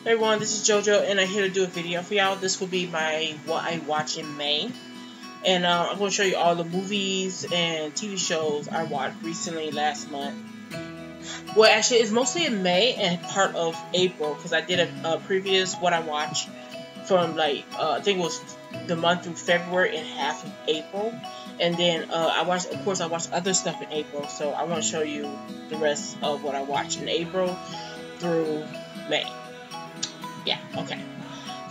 Hey everyone, this is JoJo, and I'm here to do a video for y'all. This will be my what I watch in May, and I'm going to show you all the movies and TV shows I watched recently last month. Well, actually, it's mostly in May and part of April because I did a previous what I watched from I think it was the month through February and half of April, and then of course I watched other stuff in April. So I want to show you the rest of what I watched in April through May. Yeah, okay.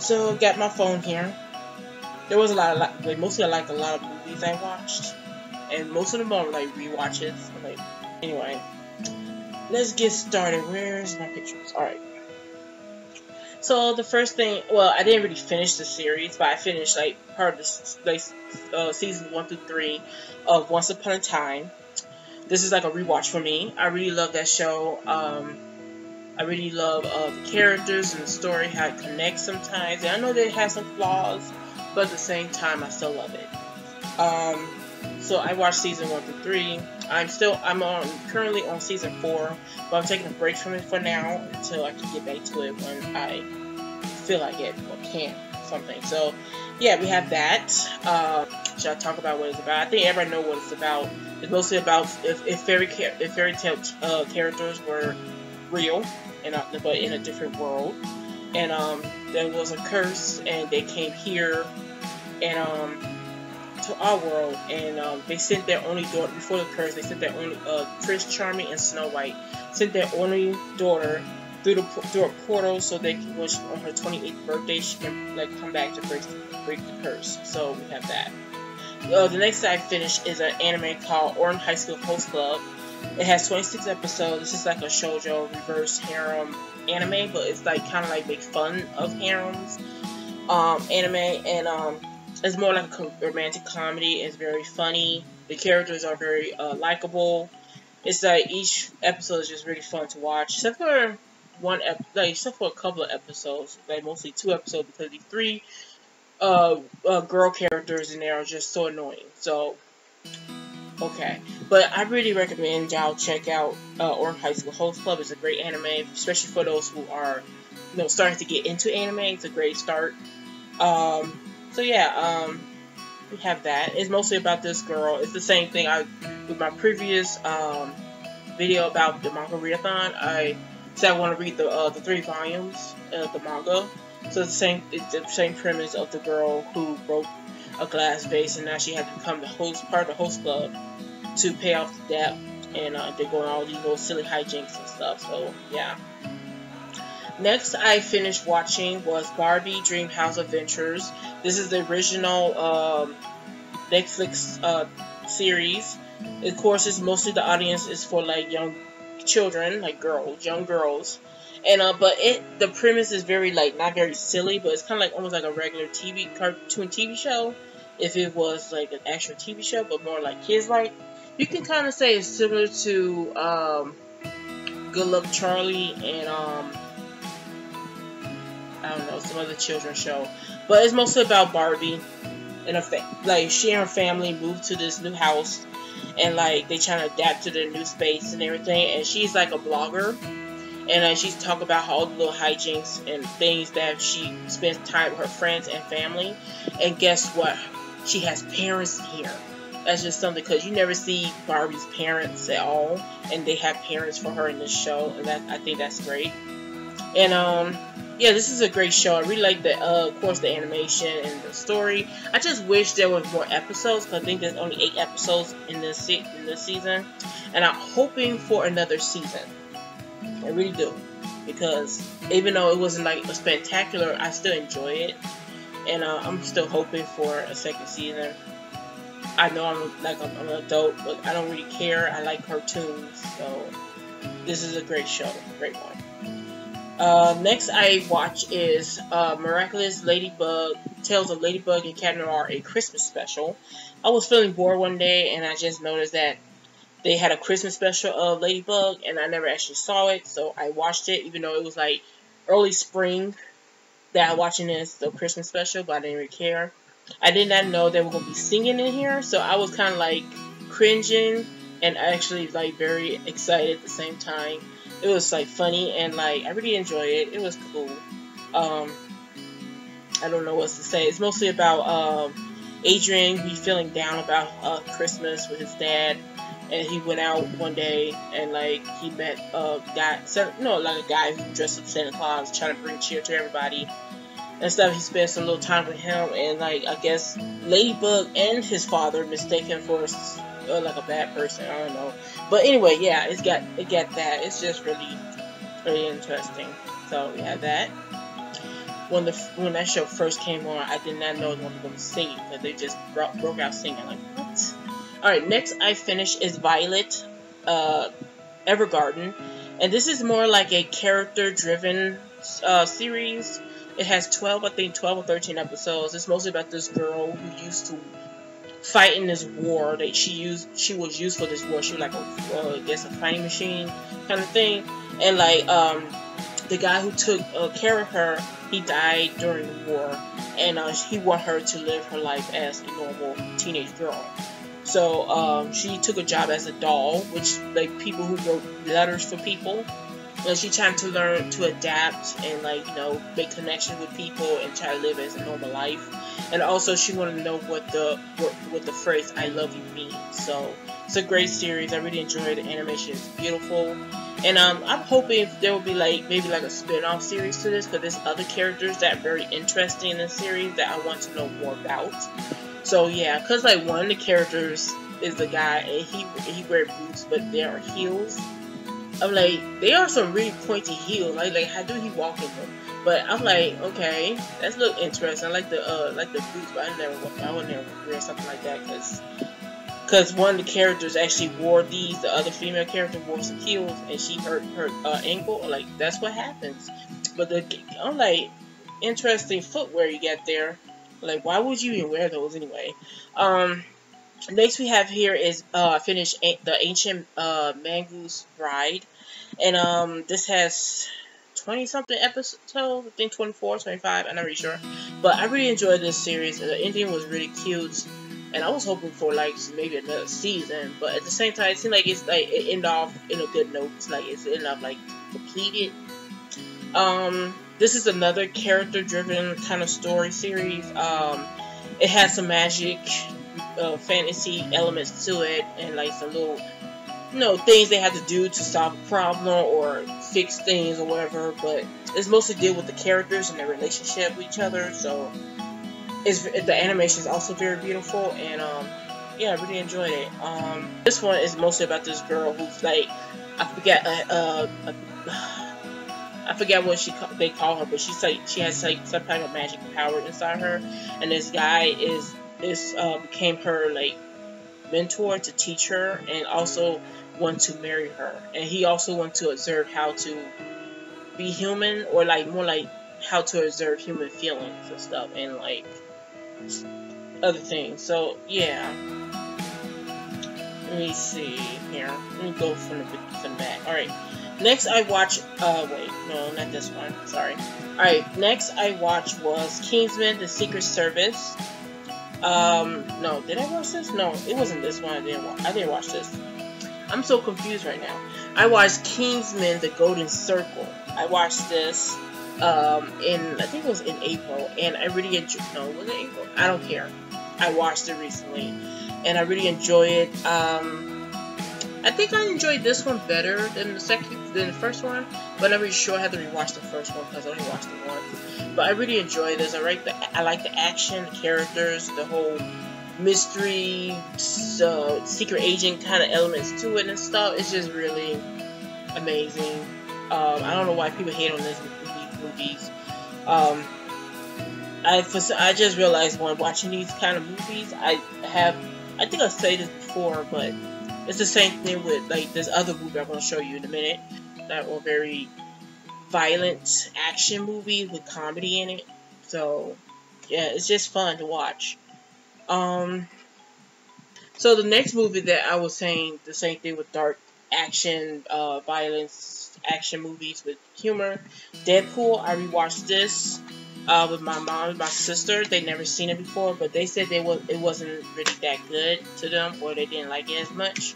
So, got my phone here. There was mostly like a lot of movies I watched, and most of them are like rewatches. Anyway, let's get started. Where's my pictures? Alright. So, the first thing, well, I didn't really finish the series, but I finished like part of the season 1 through 3 of Once Upon a Time. This is like a rewatch for me. I really love that show. I really love the characters and the story, how it connects sometimes. And I know that it has some flaws, but at the same time, I still love it. So I watched season 1 through 3. I'm currently on season 4, but I'm taking a break from it for now until I can get back to it when I feel like it or can something. So yeah, we have that. Should I talk about what it's about? I think everybody knows what it's about. It's mostly about if fairy tale characters were real, but in a different world, and there was a curse, and they came here, and to our world, and they sent their only daughter before the curse. They sent their only Prince Charming and Snow White sent their only daughter through a portal, so they can, on her 28th birthday, she can come back to break the curse. So we have that. The next thing I finished is an anime called Ouran High School Host Club. It has 26 episodes. This is like a shoujo reverse harem anime, but it's like kind of like make fun of harems anime, and it's more like a romantic comedy. It's very funny. The characters are very likable. It's like each episode is just really fun to watch, except for except for a couple of episodes, like mostly 2 episodes, because the 3 girl characters in there are just so annoying. So. Okay, but I really recommend y'all check out Ouran High School Host Club. It's a great anime, especially for those who are, starting to get into anime. It's a great start. So yeah, we have that. It's mostly about this girl. It's the same thing with my previous video about the manga readathon. I said I want to read the 3 volumes of the manga. So it's the same premise of the girl who broke a glass vase, and now she had to become part of the host club to pay off the debt, and they're going all these little silly hijinks and stuff. So yeah. Next, I finished watching was Barbie Dream House Adventures. This is the original Netflix series. Of course, it's mostly the audience is for like young children, like young girls. And but the premise is very not very silly, but it's kind of almost like a regular cartoon TV show. If it was like an actual TV show, but more like kids you can kind of say it's similar to Good Luck Charlie and I don't know, some other children's show. But it's mostly about Barbie and she and her family moved to this new house, and they trying to adapt to their new space and everything. And she's like a blogger. And she's talking about all the little hijinks and things that she spends time with her friends and family. And guess what? She has parents here. That's just something, because you never see Barbie's parents at all. And they have parents for her in this show. And I think that's great. And, yeah, this is a great show. I really like of course, the animation and the story. I just wish there was more episodes, because I think there's only 8 episodes in this season. And I'm hoping for another season. I really do, because even though it wasn't a spectacular, I still enjoy it, and I'm still hoping for a second season. I know I'm an adult, but I don't really care. I like cartoons, so this is a great show, great one. Next I watch is Miraculous Ladybug, Tales of Ladybug and Cat Noir, a Christmas special. I was feeling bored one day, and I just noticed that they had a Christmas special of Ladybug, and I never actually saw it, so I watched it, even though it was early spring that I'm watching the Christmas special, but I didn't really care. I did not know they were going to be singing in here, so I was kind of cringing and actually very excited at the same time. It was funny, and I really enjoyed it. It was cool. Um, I don't know what to say. It's mostly about Adrian be feeling down about Christmas with his dad, and he went out one day and like he met a guy, like a guy who dressed up Santa Claus, trying to bring cheer to everybody and stuff. He spent some little time with him, and like I guess Ladybug and his father mistake him for like a bad person. I don't know, but anyway, yeah, it got that. It's just really interesting. So we have that. When that show first came on, I did not know they were going to sing because they just broke out singing. Like, what? Alright, next I finished is Violet Evergarden. And this is more like a character-driven series. It has 12 or 13 episodes. It's mostly about this girl who used to fight in this war that she was used for this war. She was like I guess a fighting machine kind of thing. And like the guy who took care of her, he died during the war, and he wanted her to live her life as a normal teenage girl. So she took a job as a doll, which like people who wrote letters for people. And she tried to learn to adapt and like make connections with people and try to live as a normal life. And also she wanted to know what the phrase "I love you" means. So it's a great series. I really enjoyed it. The animation is beautiful. And I'm hoping there will be maybe a spin-off series to this, because there's other characters that are very interesting in this series that I want to know more about. So yeah, because one of the characters is the guy, and he wears boots, but they are heels. I'm like, they are some really pointy heels. Like how do he walk in them? But I'm like, okay, that's look interesting. I like the boots, but I would never wear something like that because one of the characters actually wore these. The other female character wore some heels, and she hurt her ankle. Like, that's what happens. But I'm like, interesting footwear you get there. Like, why would you even wear those anyway? Next we have here is finish the Ancient Magus Bride, and this has 20 something episodes. I think 24, 25. I'm not really sure, but I really enjoyed this series. The ending was really cute. And I was hoping for maybe another season, but at the same time, it seemed like it ended off in a good note. It's ended up completed. This is another character-driven kind of story series. It has some magic, fantasy elements to it, and some little, things they have to do to solve a problem or fix things or whatever. But it's mostly deal with the characters and their relationship with each other. So. The animation is also very beautiful, and yeah, I really enjoyed it. This one is mostly about this girl who's I forget what they call her, but she has some kind of magic power inside her, and this guy became her mentor to teach her, and also want to marry her, and he also wants to observe how to be human, or more how to observe human feelings and stuff, and other things. So yeah, let me see here. Let me go from the back. All right. Next I watched. Wait, no, not this one. Sorry. All right. Next I watched was Kingsman: The Secret Service. No, did I watch this? No, it wasn't this one. I didn't watch this. I'm so confused right now. I watched Kingsman: The Golden Circle. I watched this. I think it was in April, and I really enjoyed. No, was it April? I don't care. I watched it recently, and I really enjoyed it. I think I enjoyed this one better than the first one, but I'm not really sure. I had to rewatch the first one because I only watched it once. But I really enjoyed this. I like the action, the characters, the whole mystery, secret agent kind of elements to it and stuff. It's just really amazing. I don't know why people hate on this movies. I just realized when watching these kind of movies, I think I've said this before, but it's the same thing with this other movie I'm going to show you in a minute, that were very violent action movies with comedy in it. So yeah, it's just fun to watch. So the next movie that I was saying, the same thing with dark action, violence, action movies with humor. Deadpool, I rewatched this with my mom and my sister. They never seen it before, but they said it wasn't really that good to them, or they didn't like it as much.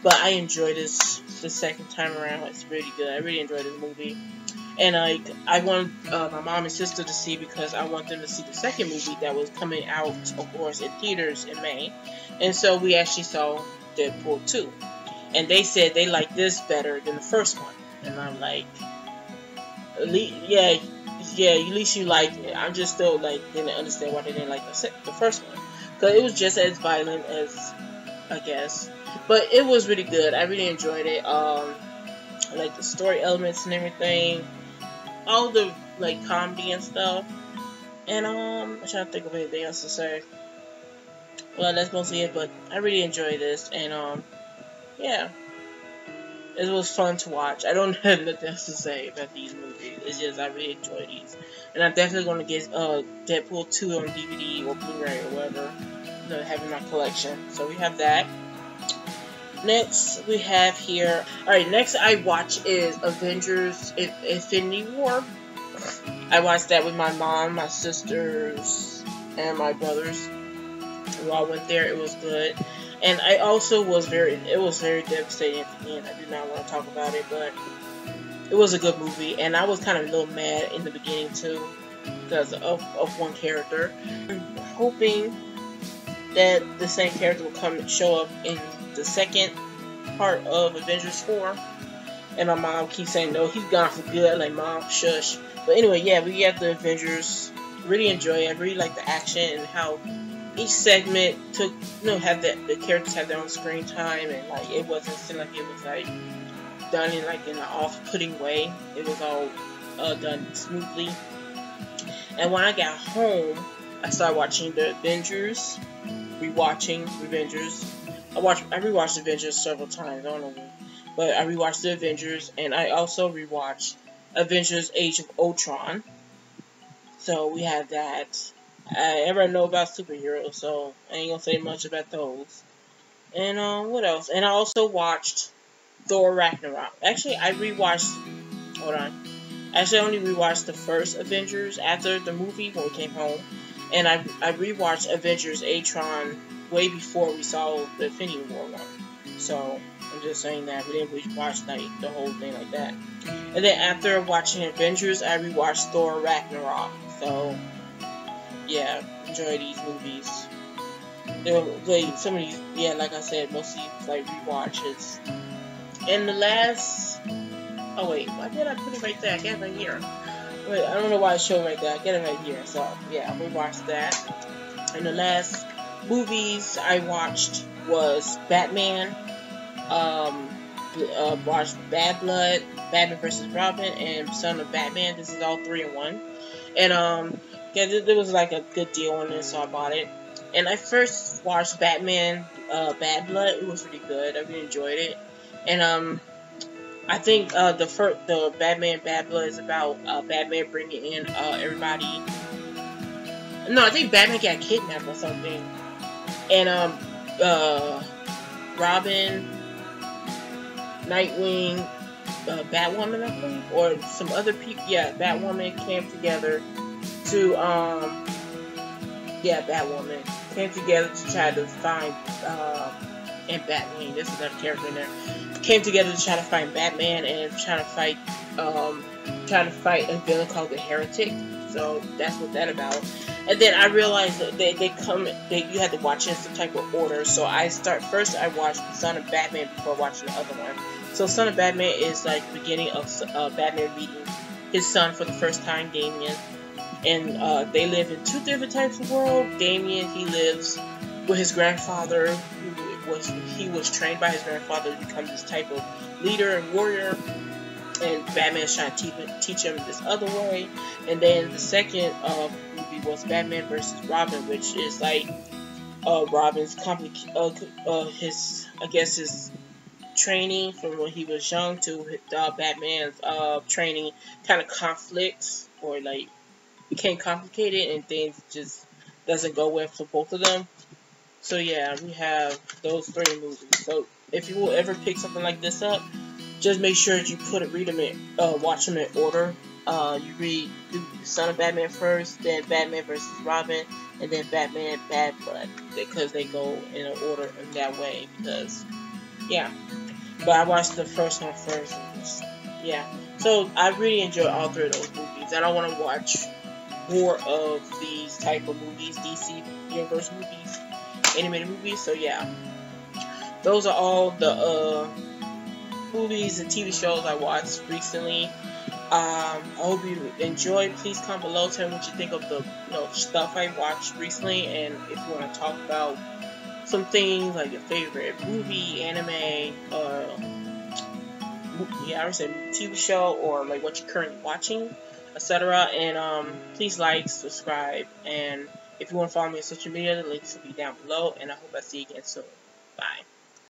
But I enjoyed this the second time around. It's really good. I really enjoyed this movie. And like I want my mom and sister to see because I want them to see the second movie that was coming out, of course, in theaters in May. And so we actually saw Deadpool 2. And they said they liked this better than the first one. And I'm like, yeah, at least you liked it. I'm just still like didn't understand why they didn't like the first one, because it was just as violent as I guess, but it was really good. I really enjoyed it. I like the story elements and everything, all the like comedy and stuff. And I'm trying to think of anything else to say. Well, that's mostly it. But I really enjoyed this, and yeah. It was fun to watch. I don't have nothing else to say about these movies. It's just I really enjoy these. And I'm definitely going to get Deadpool 2 on DVD or Blu-ray or whatever. To have in my collection. So we have that. Next we have here. Alright, next I watch is Avengers Infinity War. I watched that with my mom, my sisters, and my brothers. We all went there. It was good. And I also it was very devastating at the end. I did not want to talk about it, but it was a good movie. And I was kind of a little mad in the beginning too, because of one character. I'm hoping that the same character will show up in the second part of Avengers 4. And my mom keeps saying, no, he's gone for good. I'm like, Mom, shush. But anyway, yeah, we have the Avengers. Really enjoy it. I really like the action and how each segment have the characters have their own screen time, and like it wasn't seem like it was like done in like in an off-putting way. It was all done smoothly. And when I got home, I started watching the Avengers, rewatching Avengers. I rewatched Avengers several times. I don't know, but I rewatched the Avengers, and I also rewatched Avengers: Age of Ultron. So we have that. Everyone know about superheroes, so I ain't gonna say much about those. And what else? And I also watched Thor Ragnarok. Actually, I only rewatched the first Avengers after the movie when we came home, and I rewatched Avengers Ultron way before we saw the Infinity War one. So I'm just saying that we didn't watch like the whole thing like that. And then after watching Avengers, I rewatched Thor Ragnarok. So yeah, enjoy these movies. Some of these, yeah, like I said, mostly like rewatches. And the last, oh wait, why did I put it right there? I got it right here. Wait, I don't know why I showed right there. I got it right here. So yeah, I rewatched that. And the last movies I watched was Batman. Watched Bad Blood, Batman vs. Robin, and Son of Batman. This is all 3 in 1. And yeah, there was like a good deal on this, so I bought it. And I first watched Batman Bad Blood. It was really good. I really enjoyed it. And I think the Batman Bad Blood is about Batman bringing in everybody. No, I think Batman got kidnapped or something. And Robin, Nightwing, Batwoman, I think, or some other people. Yeah, Batwoman came together to Batwoman came together to try to find and Batman. There's another character in there. Came together to try to find Batman and trying to fight a villain called the Heretic. So that's what that about. And then I realized that you had to watch in some type of order. So I watched the Son of Batman before watching the other one. So Son of Batman is like the beginning of Batman meeting his son for the first time, Damian. And they live in 2 different types of world. Damian, he lives with his grandfather, he was trained by his grandfather to become this type of leader and warrior. And Batman's trying to teach him this other way. And then the second movie was Batman vs. Robin, which is like Robin's his training from when he was young to Batman's training kind of conflicts, or like became complicated and things just doesn't go well for both of them. So yeah, we have those 3 movies. So if you will ever pick something like this up, just make sure that you watch them in order. You read Son of Batman first, then Batman vs. Robin, and then Batman Bad Blood, because they go in an order in that way. Because yeah, but I watched the first one first. Yeah. So I really enjoy all three of those movies, and I want to watch more of these type of movies, DC Universe movies, animated movies. So yeah, those are all the movies and TV shows I watched recently. I hope you enjoyed. Please comment below, tell me what you think of the stuff I watched recently, and if you want to talk about some things like your favorite movie, anime, or I would say TV show, or like what you're currently watching, etc. And please like, subscribe, and if you want to follow me on social media, the links will be down below. And I hope I see you again soon. Bye.